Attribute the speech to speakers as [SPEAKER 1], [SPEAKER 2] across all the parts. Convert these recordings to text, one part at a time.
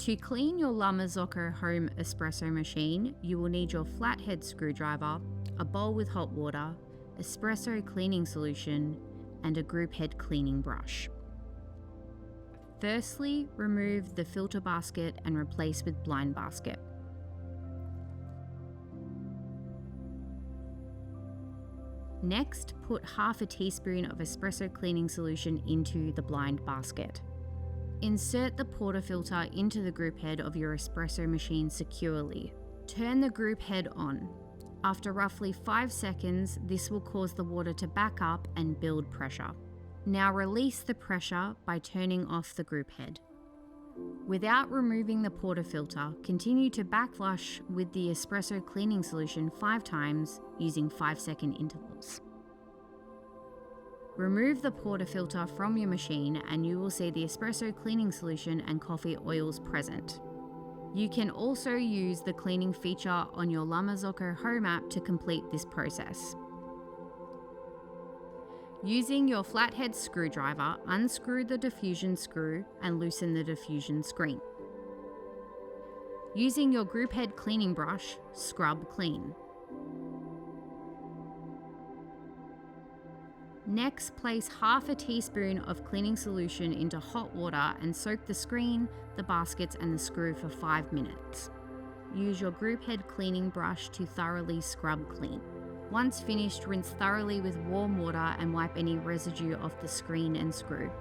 [SPEAKER 1] To clean your Marzocco Home espresso machine, you will need your flathead screwdriver, a bowl with hot water, espresso cleaning solution, and a group head cleaning brush. Firstly, remove the filter basket and replace with blind basket. Next, put half a teaspoon of espresso cleaning solution into the blind basket. Insert the portafilter into the group head of your espresso machine securely. Turn the group head on. After roughly 5 seconds, this will cause the water to back up and build pressure. Now release the pressure by turning off the group head. Without removing the portafilter, continue to backflush with the espresso cleaning solution 5 times using 5-second intervals. Remove the portafilter from your machine and you will see the espresso cleaning solution and coffee oils present. You can also use the cleaning feature on your Marzocco Home app to complete this process. Using your flathead screwdriver, unscrew the diffusion screw and loosen the diffusion screen. Using your group head cleaning brush, scrub clean. Next, place half a teaspoon of cleaning solution into hot water and soak the screen, the baskets and the screw for 5 minutes. Use your group head cleaning brush to thoroughly scrub clean. Once finished, rinse thoroughly with warm water and wipe any residue off the screen and screw.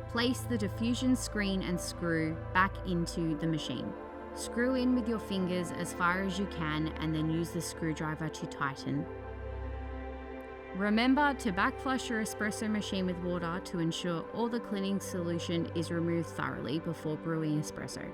[SPEAKER 1] Place the diffusion screen and screw back into the machine. Screw in with your fingers as far as you can and then use the screwdriver to tighten. Remember to backflush your espresso machine with water to ensure all the cleaning solution is removed thoroughly before brewing espresso.